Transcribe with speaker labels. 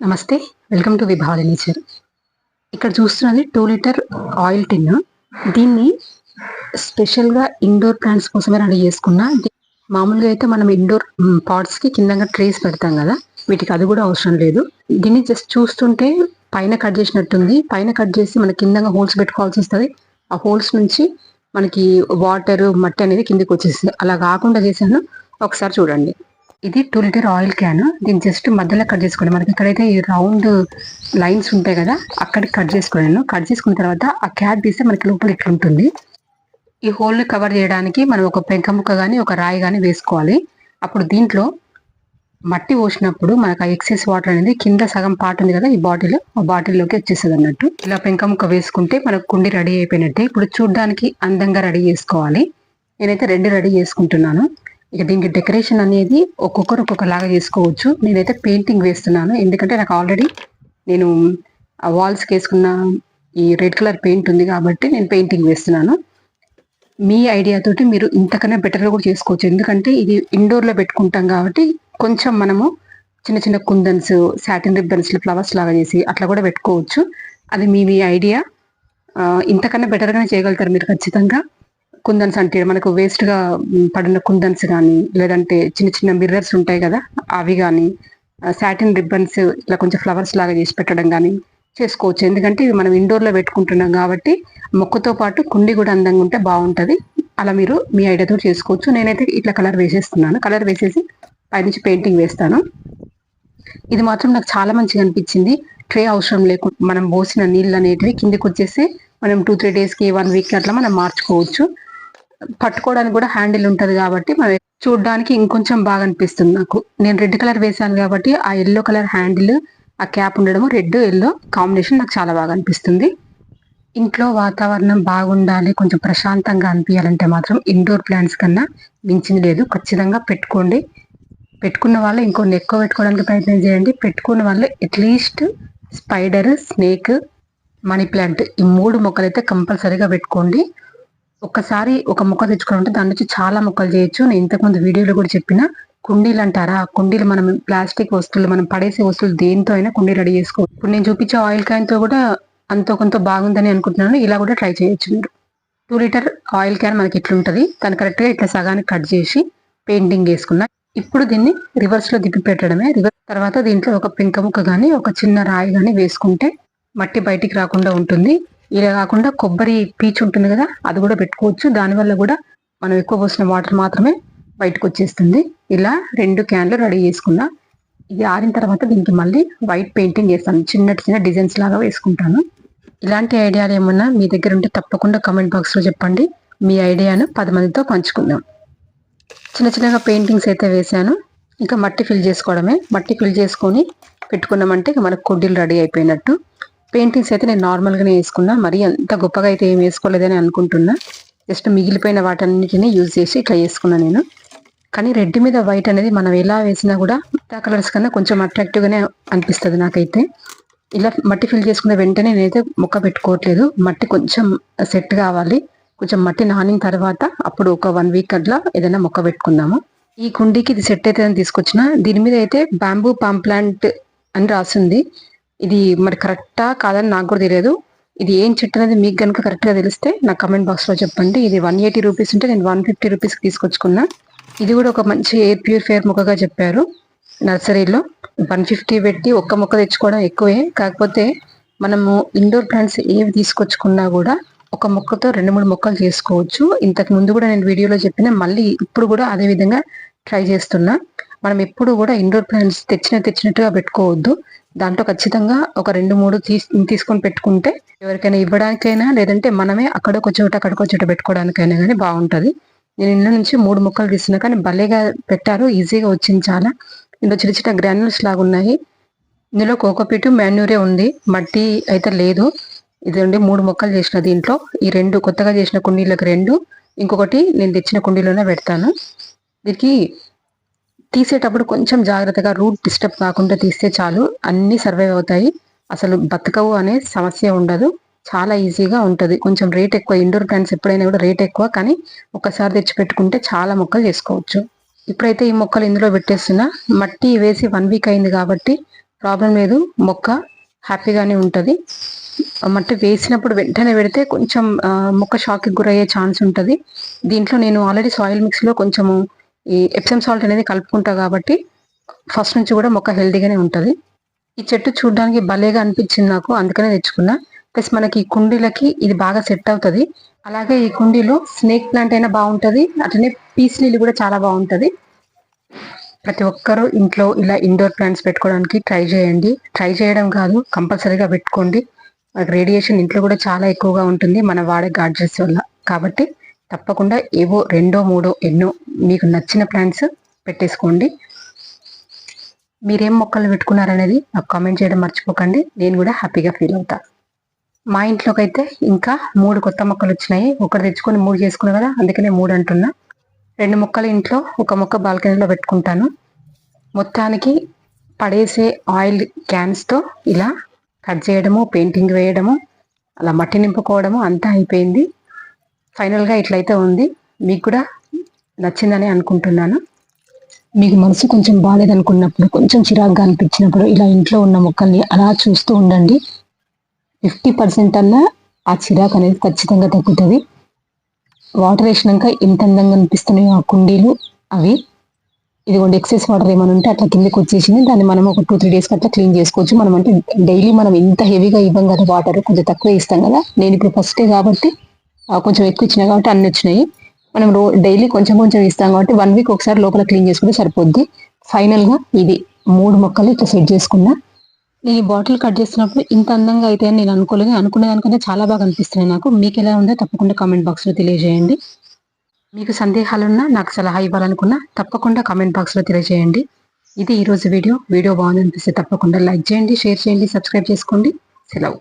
Speaker 1: నమస్తే. Welcome to Vibhavari nature. ఇక్కడ చూస్తున్నది 2 లీటర్ ఆయిల్ టిన్. దీన్ని స్పెషల్‌గా ఇండోర్ ప్లాంట్స్ కోసమే రెడీ చేసుకున్నా. మామూలుగా అయితే మనం ఇండోర్ పాట్స్‌కి కిందంగా ట్రేస్ పెడతాం కదా! వీటికి అది కూడా అవసరం లేదు. దీన్ని జస్ట్ చూస్తుంటే పైన కట్ చేసినట్టుంది. పైన కట్ చేసి మన కిందంగా హోల్స్ పెట్టుకోవాల్సి వస్తది. ఆ హోల్స్ నుంచి మనకి వాటర్, మట్టి అనేది కిందకి వచ్చేస్తది. అలా కాకుండా చేశాను. ఒకసారి చూడండి. ఇది 2 లీటర్ ఆయిల్ క్యాన్. దీన్ని జస్ట్ మధ్యలో కట్ చేసుకోండి. మనకి ఎక్కడైతే ఈ రౌండ్ లైన్స్ ఉంటాయి కదా, అక్కడికి కట్ చేసుకున్నాను. కట్ చేసుకున్న తర్వాత ఆ క్యాప్ తీస్తే మనకి లోపల ఇట్లుంటుంది. ఈ హోల్ని కవర్ చేయడానికి మనం ఒక పెంక ముక్క కానీ ఒక రాయి కానీ వేసుకోవాలి. అప్పుడు దీంట్లో మట్టి పోసినప్పుడు మనకు ఆ ఎక్సెస్ వాటర్ అనేది కింద సగం పార్ట్ ఉంది కదా, ఈ బాటిల్, ఆ బాటిల్లోకి వచ్చేస్తుంది అన్నట్టు. ఇలా పెంక ముక్క వేసుకుంటే మనకు కుండి రెడీ అయిపోయినట్టే. ఇప్పుడు చూడ్డానికి అందంగా రెడీ చేసుకోవాలి. నేనైతే 2 రెడీ చేసుకుంటున్నాను. ఇక దీనికి డెకరేషన్ అనేది ఒక్కొక్కరు ఒక్కొక్కలాగా చేసుకోవచ్చు. నేనైతే పెయింటింగ్ వేస్తున్నాను. ఎందుకంటే నాకు ఆల్రెడీ నేను ఆ వాల్స్కి వేసుకున్న ఈ రెడ్ కలర్ పెయింట్ ఉంది కాబట్టి నేను పెయింటింగ్ వేస్తున్నాను. మీ ఐడియా తోటి మీరు ఇంతకన్నా బెటర్గా కూడా చేసుకోవచ్చు. ఎందుకంటే ఇది ఇండోర్లో పెట్టుకుంటాం కాబట్టి కొంచెం మనము చిన్న చిన్న కుందన్స్, సాటిన్ రిబ్బన్స్, ఫ్లవర్స్ లాగా చేసి అట్లా కూడా పెట్టుకోవచ్చు. అది మీ ఐడియా. ఇంతకన్నా బెటర్గానే చేయగలుగుతారు మీరు ఖచ్చితంగా. కుందన్స్ అంటే మనకు వేస్ట్‌గా పడిన కుందన్స్ గానీ, లేదంటే చిన్న చిన్న మిర్రర్స్ ఉంటాయి కదా, అవి గానీ, సాటిన్ రిబ్బన్స్ ఇట్లా కొంచెం ఫ్లవర్స్ లాగా చేసి పెట్టడం గానీ చేసుకోవచ్చు. ఎందుకంటే ఇవి మనం ఇండోర్‌లో పెట్టుకుంటున్నాం కాబట్టి మొక్కతో పాటు కుండీ కూడా అందంగా ఉంటే బావుంటది. అలా మీరు మీ ఐడియాతో చేసుకోవచ్చు. నేనైతే ఇట్లా కలర్ వేసేస్తున్నాను. కలర్ వేసేసి పైనుంచి పెయింటింగ్ వేస్తాను. ఇది మాత్రం నాకు చాలా మంచిగా అనిపించింది. ట్రే అవసరం లేకుండా మనం పోసిన నీళ్ళు అనేటివి కిందికి వచ్చేసి మనం 2-3 డేస్‌కి, 1 వీక్‌కి అట్లా మనం మార్చుకోవచ్చు. పట్టుకోవడానికి కూడా హ్యాండిల్ ఉంటది కాబట్టి మనం చూడ్డానికి ఇంకొంచెం బాగా అనిపిస్తుంది నాకు. నేను రెడ్ కలర్ వేశాను కాబట్టి ఆ యెల్లో కలర్ హ్యాండిల్, ఆ క్యాప్ ఉండడము రెడ్, యెల్లో కాంబినేషన్ నాకు చాలా బాగా అనిపిస్తుంది. ఇంట్లో వాతావరణం బాగుండాలి, కొంచెం ప్రశాంతంగా అనిపియాలంటే మాత్రం ఇండోర్ ప్లాంట్స్ కన్నా మించింది లేదు. ఖచ్చితంగా పెట్టుకోండి. పెట్టుకున్న వాళ్ళు ఇంకొన్ని ఎక్కువ పెట్టుకోవడానికి ప్రయత్నం చేయండి. పెట్టుకున్న వాళ్ళు at least spider, snake, money plant ఈ 3 మొక్కలైతే కంపల్సరీగా పెట్టుకోండి. ఒక్కసారి ఒక మొక్క తెచ్చుకోవాలంటే దాని నుంచి చాలా మొక్కలు చేయొచ్చు. నేను ఇంతకుముందు వీడియోలో కూడా చెప్పిన కుండీలు అంటారా, కుండీలు మనం ప్లాస్టిక్ వస్తువులు, మనం పడేసే వస్తువులు దేంతో అయినా కుండీ రెడీ చేసుకోవచ్చు. ఇప్పుడు నేను చూపించే ఆయిల్ క్యాన్తో కూడా అంతో కొంత బాగుందని అనుకుంటున్నాను. ఇలా కూడా ట్రై చేయొచ్చు మీరు. 2 లీటర్ ఆయిల్ క్యాన్ మనకి ఇట్లుంటది. దాన్ని కరెక్ట్గా ఇట్లా సగానికి కట్ చేసి పెయింటింగ్ వేసుకున్నా. ఇప్పుడు దీన్ని రివర్స్లో తిప్పి పెట్టడమే. తర్వాత దీంట్లో ఒక పెంక ముక్క కానీ ఒక చిన్న రాయి కానీ వేసుకుంటే మట్టి బయటికి రాకుండా ఉంటుంది. ఇలా కాకుండా కొబ్బరి పీచు ఉంటుంది కదా, అది కూడా పెట్టుకోవచ్చు. దానివల్ల కూడా మనం ఎక్కువ పోసిన వాటర్ మాత్రమే బయటకు వచ్చేస్తుంది. ఇలా 2 క్యాన్లు రెడీ చేసుకున్నా. ఇది ఆరిన తర్వాత దీనికి మళ్ళీ వైట్ పెయింటింగ్ వేస్తాను. చిన్న డిజైన్స్ లాగా వేసుకుంటాను. ఇలాంటి ఐడియాలు ఏమన్నా మీ దగ్గర ఉంటే తప్పకుండా కామెంట్ బాక్స్లో చెప్పండి. మీ ఐడియాను 10 మందితో పంచుకుందాం. చిన్నగా పెయింటింగ్స్ అయితే వేశాను. ఇంకా మట్టి ఫిల్ చేసుకోవడమే. మట్టి ఫిల్ చేసుకొని పెట్టుకున్నామంటే మనకు కుండీలు రెడీ అయిపోయినట్టు. పెయింటింగ్స్ అయితే నేను నార్మల్గానే వేసుకున్నా. మరీ అంత గొప్పగా అయితే ఏం వేసుకోలేదని అనుకుంటున్నా. జస్ట్ మిగిలిపోయిన వాటన్నిటిని యూజ్ చేసి ఇట్లా వేసుకున్నా నేను. కానీ రెడ్ మీద వైట్ అనేది మనం ఎలా వేసినా కూడా మిగతా కలర్స్ కన్నా కొంచెం అట్రాక్టివ్గానే అనిపిస్తుంది నాకైతే. ఇలా మట్టి ఫిల్ చేసుకున్న వెంటనే నేనైతే మొక్క పెట్టుకోవట్లేదు. మట్టి కొంచెం సెట్ కావాలి. కొంచెం మట్టి నానిన తర్వాత అప్పుడు ఒక 1 వీక్ అట్లా ఏదైనా మొక్క పెట్టుకుందాము. ఈ కుండీకి ఇది సెట్ అయితే తీసుకొచ్చిన. దీని మీద అయితే బ్యాంబూ పామ్ ప్లాంట్ అని రాసింది. ఇది మరి కరెక్టా కాదని నాకు కూడా తెలియదు. ఇది ఏం చెట్టు అనేది మీకు కనుక కరెక్ట్గా తెలిస్తే నాకు కమెంట్ బాక్స్లో చెప్పండి. ఇది 180 రూపీస్ ఉంటే నేను 150 రూపీస్కి తీసుకొచ్చుకున్నా. ఇది కూడా ఒక మంచి ఎయిర్ ప్యూరిఫైయర్ మొక్కగా చెప్పారు నర్సరీలో. 150 పెట్టి ఒక్క మొక్క తెచ్చుకోవడం ఎక్కువే. కాకపోతే మనము ఇండోర్ ప్లాంట్స్ ఏవి తీసుకొచ్చుకున్నా కూడా ఒక మొక్కతో 2-3 మొక్కలు చేసుకోవచ్చు. ఇంతకు ముందు కూడా నేను వీడియోలో చెప్పిన, మళ్ళీ ఇప్పుడు కూడా అదే విధంగా ట్రై చేస్తున్నా. మనం ఎప్పుడు కూడా ఇండోర్ ప్లాంట్స్ తెచ్చినట్టుగా పెట్టుకోవద్దు. దాంట్లో ఖచ్చితంగా ఒక 2-3 తీసుకొని పెట్టుకుంటే ఎవరికైనా ఇవ్వడానికైనా, లేదంటే మనమే అక్కడొక చోట పెట్టుకోవడానికైనా కానీ బాగుంటుంది. నేను ఇంట్లో నుంచి 3 మొక్కలు తీస్తున్నా, కానీ భలేగా పెట్టారు. ఈజీగా వచ్చింది చాలా. ఇందులో చిన్న గ్రాన్యుల్స్ లాగా ఉన్నాయి. ఇందులో కోకోపీటు, మాన్యూరే ఉంది. మట్టి అయితే లేదు. ఇదండి 3 మొక్కలు చేసిన దీంట్లో. ఈ 2 కొత్తగా చేసిన కుండీలకు 2, ఇంకొకటి నేను తెచ్చిన కుండీలోనే పెడతాను. దీనికి తీసేటప్పుడు కొంచెం జాగ్రత్తగా రూట్ డిస్టర్బ్ కాకుండా తీస్తే చాలు, అన్నీ సర్వైవ్ అవుతాయి. అసలు బతకవు అనే సమస్య ఉండదు. చాలా ఈజీగా ఉంటుంది. కొంచెం రేట్ ఎక్కువ. ఇండోర్ ప్లాంట్స్ ఎప్పుడైనా కూడా రేట్ ఎక్కువ, కానీ ఒకసారి తెచ్చి పెట్టుకుంటే చాలా మొక్కలు చేసుకోవచ్చు. ఇప్పుడైతే ఈ మొక్కలు ఇందులో పెట్టేస్తున్నా. మట్టి వేసి 1 వీక్ అయింది కాబట్టి ప్రాబ్లం లేదు, మొక్క హ్యాపీగానే ఉంటుంది. మట్టి వేసినప్పుడు వెంటనే పెడితే కొంచెం మొక్క షాక్కి గురయ్యే ఛాన్స్ ఉంటుంది. దీంట్లో నేను ఆల్రెడీ సాయిల్ మిక్స్లో కొంచెము ఈ ఎప్సమ్ సాల్ట్ అనేది కలుపుకుంటా కాబట్టి ఫస్ట్ నుంచి కూడా మొక్క హెల్తీగానే ఉంటుంది. ఈ చెట్టు చూడడానికి భలేగా అనిపించింది నాకు, అందుకనే తెచ్చుకున్నా. ప్లస్ మనకి ఈ కుండీలకి ఇది బాగా సెట్ అవుతుంది. అలాగే ఈ కుండీలో స్నేక్ ప్లాంట్ అయినా బాగుంటుంది, అట్లనే పీస్ లిల్లీ కూడా చాలా బాగుంటుంది. ప్రతి ఒక్కరూ ఇంట్లో ఇలా ఇండోర్ ప్లాంట్స్ పెట్టుకోవడానికి ట్రై చేయండి. ట్రై చేయడం కాదు, కంపల్సరీగా పెట్టుకోండి. రేడియేషన్ ఇంట్లో కూడా చాలా ఎక్కువగా ఉంటుంది మన వాడే గాడ్జెట్స్ వల్ల. కాబట్టి తప్పకుండా ఏవో 2, 3 ఎన్నో మీకు నచ్చిన ప్లాంట్స్ పెట్టేసుకోండి. మీరేం మొక్కలు పెట్టుకున్నారనేది నాకు కామెంట్ చేయడం మర్చిపోకండి, నేను కూడా హ్యాపీగా ఫీల్ అవుతా. మా ఇంట్లోకి అయితే ఇంకా 3 కొత్త మొక్కలు వచ్చినాయి. ఒకటి తెచ్చుకొని 3 చేసుకున్నా కదా, అందుకనే 3 అంటున్నా. 2 మొక్కలు ఇంట్లో, 1 మొక్క బాల్కనీలో పెట్టుకుంటాను. మొత్తానికి పడేసే ఆయిల్ క్యాన్స్తో ఇలా కట్ చేయడము, పెయింటింగ్ వేయడము, అలా మట్టి నింపుకోవడము అంతా అయిపోయింది. ఫైనల్గా ఇట్లయితే ఉంది. మీకు కూడా నచ్చిందని అనుకుంటున్నాను. మీకు మనసు కొంచెం బాగాలేదనుకున్నప్పుడు, కొంచెం చిరాగ్గా అనిపించినప్పుడు ఇలా ఇంట్లో ఉన్న మొక్కల్ని అలా చూస్తూ ఉండండి. 50% అన్నా ఆ చిరాకు అనేది ఖచ్చితంగా తగ్గుతుంది. వాటర్ వేసినాక ఎంత అందంగా అనిపిస్తున్నాయో ఆ కుండీలు అవి. ఇదిగోండి, ఎక్సెస్ వాటర్ ఏమైనా ఉంటే అట్లా కిందకి వచ్చేసింది. దాన్ని మనం ఒక 2-3 డేస్కి అట్లా క్లీన్ చేసుకోవచ్చు. మనం అంటే డైలీ మనం ఇంత హెవీగా ఇవ్వం కదా, వాటర్ కొంచెం తక్కువ ఇస్తాం కదా. నేను ఇప్పుడు ఫస్టే కాబట్టి కొంచెం ఎక్కువ ఇచ్చినా కాబట్టి అన్ని వచ్చినాయి. మనం డైలీ కొంచెం కొంచెం ఇస్తాం కాబట్టి 1 వీక్ ఒకసారి లోపల క్లీన్ చేసుకుంటే సరిపోద్ది. ఫైనల్గా ఇది 3 మొక్కలు ఇట్లా సెట్ చేసుకున్నా. నేను ఈ బాటిల్ కట్ చేస్తున్నప్పుడు ఇంత అందంగా అయితే అని నేను అనుకోలేదు. అనుకునే దానికంటే చాలా బాగా అనిపిస్తున్నాయి నాకు. మీకు ఎలా ఉందో తప్పకుండా కామెంట్ బాక్స్లో తెలియజేయండి. మీకు సందేహాలున్నా, నాకు సలహా ఇవ్వాలనుకున్నా తప్పకుండా కామెంట్ బాక్స్లో తెలియజేయండి. ఇది ఈరోజు వీడియో. వీడియో బాగుందనిపిస్తే తప్పకుండా లైక్ చేయండి, షేర్ చేయండి, సబ్స్క్రైబ్ చేసుకోండి. సెలవు.